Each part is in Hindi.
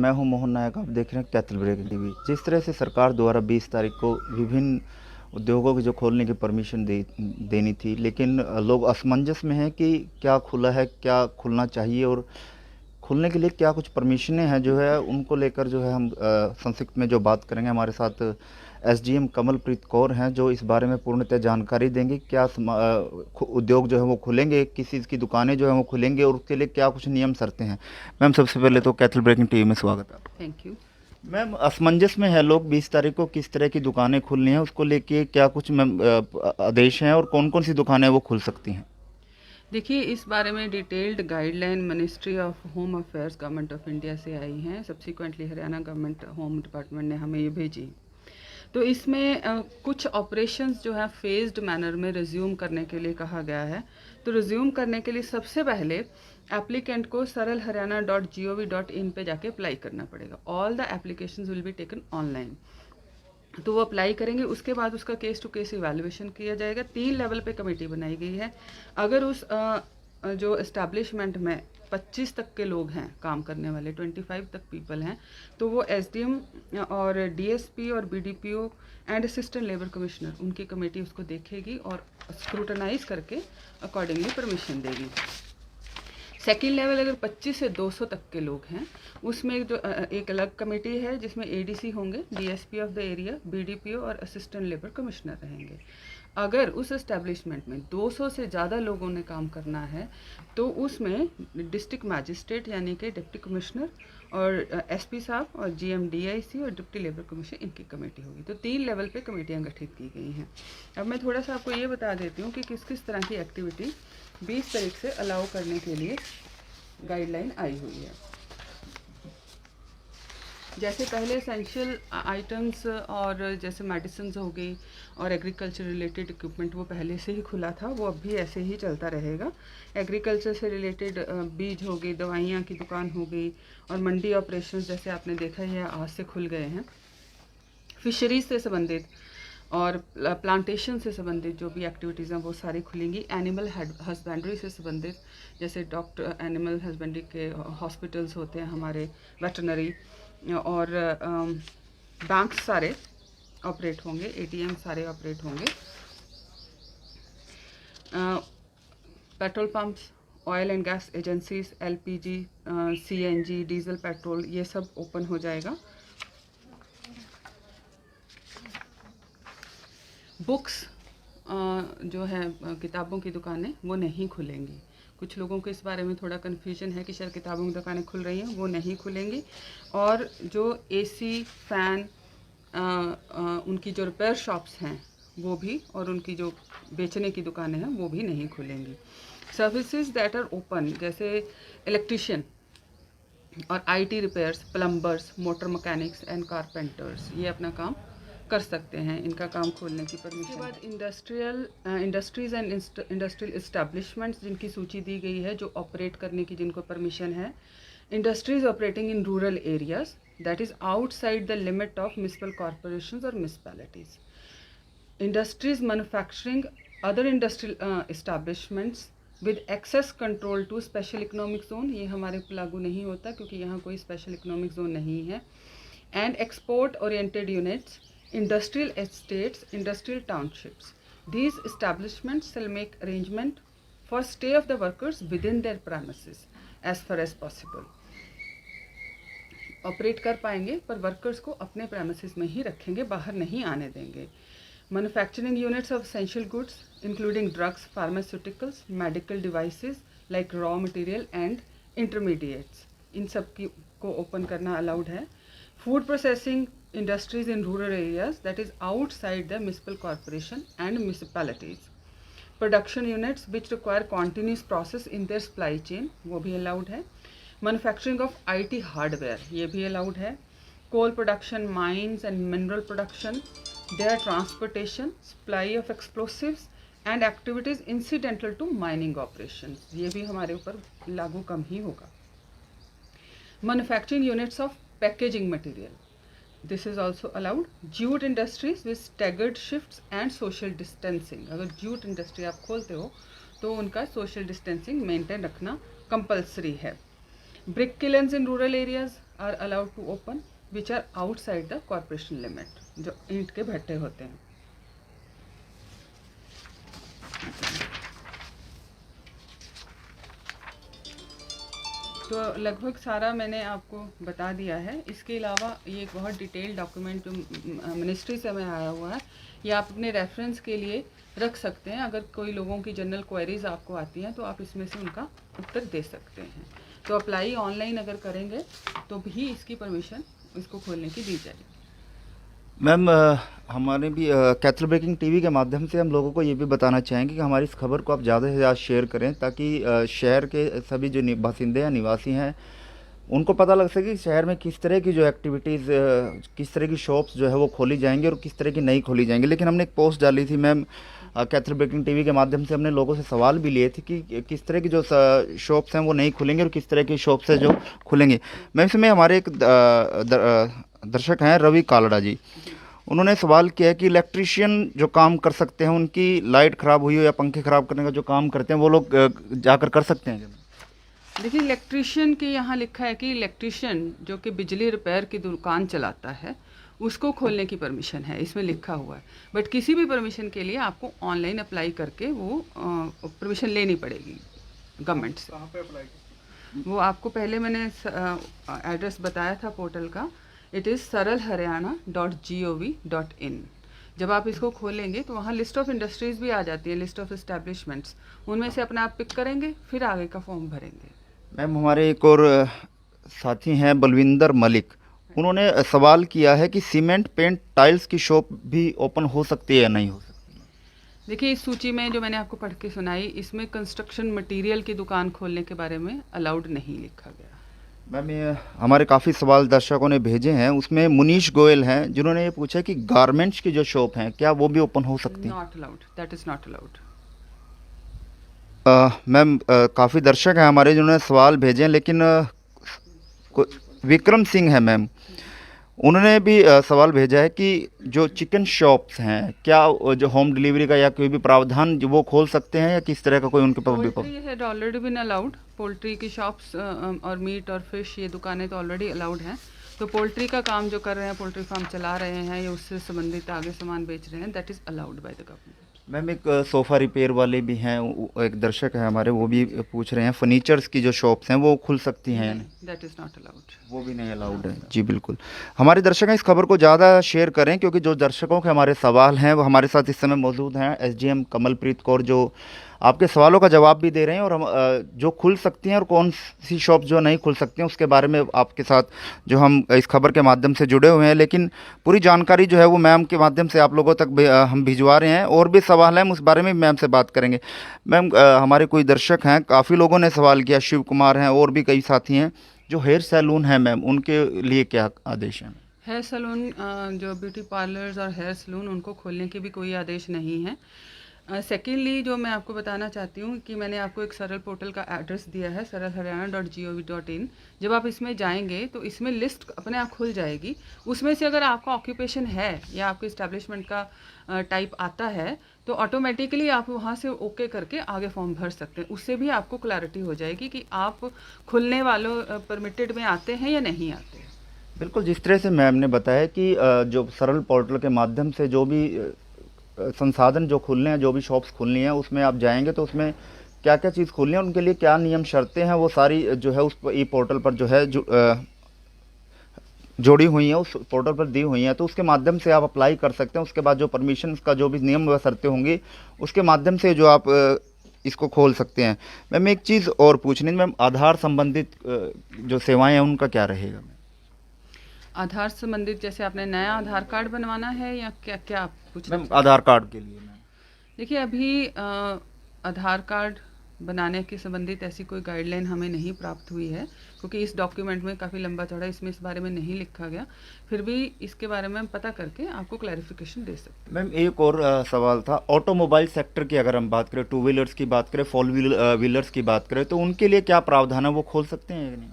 मैं हूं मोहन नायक। आप देख रहे हैं कैथल ब्रेक टीवी। जिस तरह से सरकार द्वारा 20 तारीख को विभिन्न उद्योगों की जो खोलने की परमिशन देनी थी, लेकिन लोग असमंजस में हैं कि क्या खुला है, क्या खुलना चाहिए और खुलने के लिए क्या कुछ परमिशनें हैं जो है उनको लेकर जो है हम संक्षिप्त में जो बात करेंगे। हमारे साथ एसडीएम कमलप्रीत कौर हैं जो इस बारे में पूर्णतः जानकारी देंगे। क्या उद्योग जो है वो खुलेंगे, किस चीज़ की दुकानें जो है वो खुलेंगे और उसके लिए क्या कुछ नियम शर्तें हैं। मैम, सबसे पहले तो कैथल ब्रेकिंग टीवी में स्वागत है। Thank you. मैम, असमंजस में है लोग 20 तारीख को किस तरह की दुकानें खुलनी है, उसको लेके क्या कुछ मैम आदेश हैं और कौन कौन सी दुकानें वो खुल सकती हैं। देखिए, इस बारे में detailed guideline ministry of home affairs government of India से आई हैं। Subsequently Haryana government home department ने हमें ये भेजी। तो इसमें कुछ ऑपरेशंस जो है फेज्ड मैनर में रिज्यूम करने के लिए कहा गया है। तो रिज्यूम करने के लिए सबसे पहले एप्लीकेंट को saralharyana.gov.in पे जाके अप्लाई करना पड़ेगा। All the applications will be taken online. तो वो अप्लाई करेंगे, उसके बाद उसका केस टू केस इवैल्यूएशन किया जाएगा। 3 लेवल पे कमेटी बनाई गई है। अगर उस जो इस्टेब्लिशमेंट में 25 तक के लोग हैं काम करने वाले, 25 तक पीपल हैं, तो वो एसडीएम और डीएसपी और BDPO and assistant labour commissioner, उनकी कमेटी उसको देखेगी और स्क्रूटनाइज करके अकॉर्डिंगली परमिशन देगी। सेकेंड लेवल अगर 25 से 200 तक के लोग हैं, उसमें एक अलग कमेटी है जिसमें एडीसी होंगे, DSP of the area, BDPO और असिस्टेंट लेबर कमिश्नर रहेंगे। अगर उस एस्टेब्लिशमेंट में 200 से ज़्यादा लोगों ने काम करना है तो उसमें डिस्ट्रिक्ट मैजिस्ट्रेट यानी कि डिप्टी कमिश्नर और एसपी साहब और जीएमडीआईसी और डिप्टी लेबर कमीशन, इनकी कमेटी होगी। तो 3 लेवल पे कमेटियां गठित की गई हैं। अब मैं थोड़ा सा आपको ये बता देती हूँ कि किस किस तरह की एक्टिविटी 20 तारीख से अलाउ करने के लिए गाइडलाइन आई हुई है। जैसे पहले एसेंशियल आइटम्स और जैसे मेडिसिन हो गई और एग्रीकल्चर रिलेटेड इक्विपमेंट वो पहले से ही खुला था, वो अब भी ऐसे ही चलता रहेगा। एग्रीकल्चर से रिलेटेड बीज हो गई, दवाइयाँ की दुकान हो गई और मंडी ऑपरेशंस जैसे आपने देखा है आज से खुल गए हैं। फिशरीज से संबंधित और प्लांटेशन से संबंधित जो भी एक्टिविटीज़ हैं वो सारी खुलेंगी। एनिमल हस्बेंड्री से संबंधित जैसे डॉक्टर एनिमल हस्बेंड्री के हॉस्पिटल्स होते हैं हमारे, वेटरनरी, और बैंक सारे ऑपरेट होंगे, एटीएम सारे ऑपरेट होंगे। Petrol pumps, oil and gas agencies, LPG, CNG, diesel petrol, ये सब ओपन हो जाएगा। बुक्स जो है किताबों की दुकानें वो नहीं खुलेंगी। कुछ लोगों को इस बारे में थोड़ा कन्फ्यूजन है कि शायद किताबों की दुकानें खुल रही हैं, वो नहीं खुलेंगी। और जो एसी, फैन, उनकी जो रिपेयर शॉप्स हैं वो भी, और उनकी जो बेचने की दुकानें हैं वो भी नहीं खुलेंगी। सर्विसेज दैट आर ओपन जैसे इलेक्ट्रिशियन और IT repairs, plumbers, motor mechanics and carpenters, ये अपना काम कर सकते हैं। इनका काम खोलने की परमिशन। उसके बाद इंडस्ट्रीज़ एंड इंडस्ट्रियल इस्टेब्लिशमेंट्स जिनकी सूची दी गई है, जो ऑपरेट करने की जिनको परमिशन है। Industries operating in rural areas that is outside the limit of municipal corporations और municipalities. Industries manufacturing other industrial establishments with access control to special economic zone, ये हमारे पर लागू नहीं होता क्योंकि यहाँ कोई स्पेशल इकोनॉमिक जोन नहीं है। And export oriented units, industrial estates, industrial townships. These establishments shall make arrangement for stay of the workers within their premises as far as possible. Operate कर पाएंगे पर वर्कर्स को अपने प्रेमिसेस में ही रखेंगे, बाहर नहीं आने देंगे। Manufacturing units of essential goods including drugs, pharmaceuticals, medical devices like raw material and intermediates, इन सब की को ओपन करना अलाउड है। Food processing industries in rural areas that is outside the municipal corporation and municipalities. Production units which require continuous process in their supply chain, वो भी allowed है। Manufacturing of IT hardware, ये भी allowed है। Coal production, mines and mineral production, their transportation, supply of explosives and activities incidental to mining operations, ये भी हमारे ऊपर लागू कम ही होगा। Manufacturing units of packaging material, this is also allowed. Jute industries with staggered shifts and social distancing, अगर जूट इंडस्ट्री आप खोलते हो तो उनका सोशल डिस्टेंसिंग मेंटेन रखना कंपलसरी है। Brick kilns in rural areas are allowed to open which are outside the corporation limit, जो ईंट के भट्टे होते हैं। तो लगभग सारा मैंने आपको बता दिया है। इसके अलावा ये एक बहुत डिटेल डॉक्यूमेंट जो मिनिस्ट्री से हमें आया हुआ है, ये आप अपने रेफरेंस के लिए रख सकते हैं। अगर कोई लोगों की जनरल क्वेरीज आपको आती हैं तो आप इसमें से उनका उत्तर दे सकते हैं। तो अप्लाई ऑनलाइन अगर करेंगे तो भी इसकी परमिशन इसको खोलने की दी जाएगी। मैम हमारे भी कैथल ब्रेकिंग टीवी के माध्यम से हम लोगों को ये भी बताना चाहेंगे कि हमारी इस खबर को आप ज़्यादा से ज़्यादा शेयर करें, ताकि शहर के सभी जो बासिंदे या निवासी हैं उनको पता लग सके कि शहर में किस तरह की जो एक्टिविटीज़, किस तरह की शॉप्स जो है वो खोली जाएंगी और किस तरह की नहीं खोली जाएंगी। लेकिन हमने एक पोस्ट डाली थी मैम, कैथल ब्रेकिंग टीवी के माध्यम से हमने लोगों से सवाल भी लिए थे कि किस तरह की जो शॉप्स हैं वो नहीं खुलेंगे और किस तरह की शॉप्स है जो खुलेंगे। मैम इसमें हमारे एक दर्शक हैं रवि कालड़ा जी, उन्होंने सवाल किया है कि इलेक्ट्रिशियन जो काम कर सकते हैं, उनकी लाइट ख़राब हुई हो या पंखे ख़राब करने का जो काम करते हैं वो लोग जाकर कर सकते हैं? देखिए, इलेक्ट्रिशियन के यहाँ लिखा है कि इलेक्ट्रिशियन जो कि बिजली रिपेयर की दुकान चलाता है उसको खोलने की परमिशन है, इसमें लिखा हुआ है। बट किसी भी परमिशन के लिए आपको ऑनलाइन अप्लाई करके वो परमिशन लेनी पड़ेगी गवर्नमेंट से। कहाँ पे अप्लाई? वो आपको पहले मैंने एड्रेस बताया था पोर्टल का, इट इज़ saralharyana.gov.in। जब आप इसको खोलेंगे तो वहाँ लिस्ट ऑफ इंडस्ट्रीज़ भी आ जाती है, लिस्ट ऑफ इस्टेब्लिशमेंट्स, उनमें से अपना आप पिक करेंगे, फिर आगे का फॉर्म भरेंगे। मैम हमारे एक और साथी हैं बलविंदर मलिक, उन्होंने सवाल किया है कि सीमेंट पेंट टाइल्स की शॉप भी ओपन हो सकती है या नहीं हो सकती? देखिए, इस सूची में जो मैंने आपको पढ़ के सुनाई, इसमें कंस्ट्रक्शन मटेरियल की दुकान खोलने के बारे में अलाउड नहीं लिखा गया। मैम ये हमारे काफ़ी सवाल दर्शकों ने भेजे हैं, उसमें मुनीश गोयल हैं जिन्होंने ये पूछा कि गारमेंट्स की जो शॉप हैं क्या वो भी ओपन हो सकती हैं? Not allowed, that is not allowed. Ma'am काफ़ी दर्शक हैं हमारे जिन्होंने सवाल भेजे हैं, लेकिन विक्रम सिंह है मैम, उन्होंने भी सवाल भेजा है कि जो चिकन शॉप्स हैं क्या जो होम डिलीवरी का या कोई भी प्रावधान जो वो खोल सकते हैं या किस तरह का कोई उनके पास पोल्ट्री है ऑलरेडी बिन अलाउड। पोल्ट्री की शॉप्स और मीट और फिश ये दुकानें तो ऑलरेडी अलाउड हैं। तो पोल्ट्री का काम जो कर रहे हैं, पोल्ट्री फार्म चला रहे हैं या उससे संबंधित आगे सामान बेच रहे हैं, that is allowed by the government. Ma'am एक सोफ़ा रिपेयर वाले भी हैं, एक दर्शक है हमारे, वो भी पूछ रहे हैं फर्नीचर्स की जो शॉप्स हैं वो खुल सकती हैं? दैट इज़ नॉट अलाउड, वो भी नहीं अलाउड है। जी बिल्कुल, हमारे दर्शक हैं इस खबर को ज़्यादा शेयर करें, क्योंकि जो दर्शकों के हमारे सवाल हैं वो हमारे साथ इस समय मौजूद हैं एसडीएम कमलप्रीत कौर, जो आपके सवालों का जवाब भी दे रहे हैं और हम जो खुल सकती हैं और कौन सी शॉप जो नहीं खुल सकती हैं उसके बारे में आपके साथ जो हम इस खबर के माध्यम से जुड़े हुए हैं। लेकिन पूरी जानकारी जो है वो मैम के माध्यम से आप लोगों तक हम भिजवा रहे हैं, और भी सवाल हैं उस बारे में मैम से बात करेंगे। मैम हमारे कोई दर्शक हैं, काफ़ी लोगों ने सवाल किया, शिव कुमार हैं और भी कई साथी हैं, जो हेयर सैलून है मैम उनके लिए क्या आदेश हैं? हेयर सैलून जो ब्यूटी पार्लर्स और हेयर सैलून, उनको खोलने के भी कोई आदेश नहीं है। सेकेंडली जो मैं आपको बताना चाहती हूँ कि मैंने आपको एक सरल पोर्टल का एड्रेस दिया है, saralharyana.gov.in। जब आप इसमें जाएंगे तो इसमें लिस्ट अपने आप खुल जाएगी। उसमें से अगर आपका ऑक्यूपेशन है या आपके इस्टेब्लिशमेंट का टाइप आता है तो ऑटोमेटिकली आप वहाँ से ओके करके आगे फॉर्म भर सकते हैं। उससे भी आपको क्लैरिटी हो जाएगी कि आप खुलने वालों परमिटेड में आते हैं या नहीं आते। बिल्कुल, जिस तरह से मैम ने बताया कि जो सरल पोर्टल के माध्यम से जो भी संसाधन जो खुलने हैं, जो भी शॉप्स खुलनी हैं, उसमें आप जाएंगे तो उसमें क्या क्या चीज़ खुलनी है, उनके लिए क्या नियम शर्तें हैं, वो सारी जो है उस ई पोर्टल पर जो है जोड़ी हुई हैं, उस पोर्टल पर दी हुई हैं। तो उसके माध्यम से आप अप्लाई कर सकते हैं। उसके बाद जो परमिशन का जो भी नियम व शर्तें होंगी उसके माध्यम से जो आप इसको खोल सकते हैं। मैम एक चीज़ और पूछनी, मैम आधार संबंधित जो सेवाएँ हैं उनका क्या रहेगा? आधार संबंधित जैसे आपने नया आधार कार्ड बनवाना है या क्या क्या आप पूछ रहे हैं? मैम आधार कार्ड के लिए मैम देखिए, अभी आधार कार्ड बनाने के संबंधित ऐसी कोई गाइडलाइन हमें नहीं प्राप्त हुई है, क्योंकि इस डॉक्यूमेंट में काफ़ी लंबा चौड़ा इसमें इस बारे में नहीं लिखा गया। फिर भी इसके बारे में हम पता करके आपको क्लैरिफिकेशन दे सकते हैं। मैम एक और सवाल था, ऑटोमोबाइल सेक्टर की अगर हम बात करें, टू व्हीलर्स की बात करें, फोर व्हीलर्स की बात करें, तो उनके लिए क्या प्रावधान है, वो खोल सकते हैं या नहीं?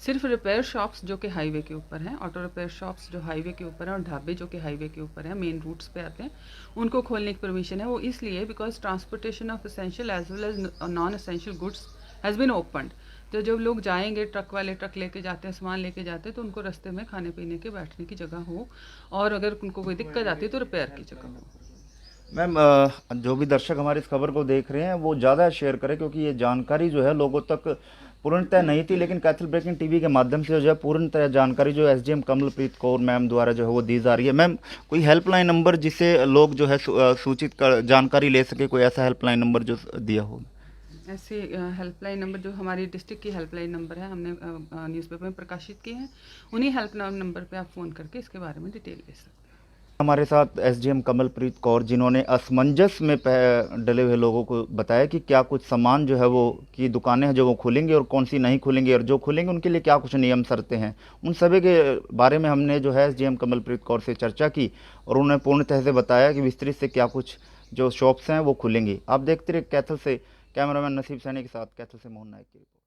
सिर्फ रिपेयर शॉप्स जो कि हाईवे के ऊपर हैं, ऑटो रिपेयर शॉप्स जो हाईवे के ऊपर हैं और ढाबे जो कि हाईवे के ऊपर हैं, मेन रूट्स पे आते हैं, उनको खोलने की परमिशन है। वो इसलिए because transportation of essential as well as non essential goods has been opened. तो जब लोग जाएंगे, ट्रक वाले ट्रक लेके जाते हैं, सामान लेके जाते हैं, तो उनको रास्ते में खाने पीने के, बैठने की जगह हो, और अगर उनको कोई दिक्कत आती है तो रिपेयर की जगह हो। मैम, जो भी दर्शक हमारी इस खबर को देख रहे हैं वो ज़्यादा शेयर करें, क्योंकि ये जानकारी जो है लोगों तक पूर्णतः नहीं थी, लेकिन कैथल ब्रेकिंग टीवी के माध्यम से जो है पूर्णतः जानकारी जो एसडीएम कमलप्रीत कौर मैम द्वारा जो है वो दी जा रही है। मैम, कोई हेल्पलाइन नंबर जिसे लोग जो है सूचित कर जानकारी ले सके, कोई ऐसा हेल्पलाइन नंबर जो दिया हो? ऐसे हेल्पलाइन नंबर जो हमारी डिस्ट्रिक्ट की हेल्पलाइन नंबर है, हमने न्यूज़पेपर में प्रकाशित किए हैं, उन्हीं हेल्पलाइन नंबर पे आप फ़ोन करके इसके बारे में डिटेल ले सकते हैं। हमारे साथ एसडीएम कमलप्रीत कौर, जिन्होंने असमंजस में डले हुए लोगों को बताया कि क्या कुछ सामान जो है वो की दुकानें हैं जो वो खुलेंगी और कौन सी नहीं खुलेंगी, और जो खुलेंगी उनके लिए क्या कुछ नियम शर्तें हैं, उन सभी के बारे में हमने जो है एसडीएम कमलप्रीत कौर से चर्चा की, और उन्होंने पूर्णतः से बताया कि विस्तृत से क्या कुछ जो शॉप्स हैं वो खुलेंगी। आप देखते रहिए कैथल से, कैमरामैन नसीब सैनी के साथ कैथल से मोहन नायक की रिपोर्ट।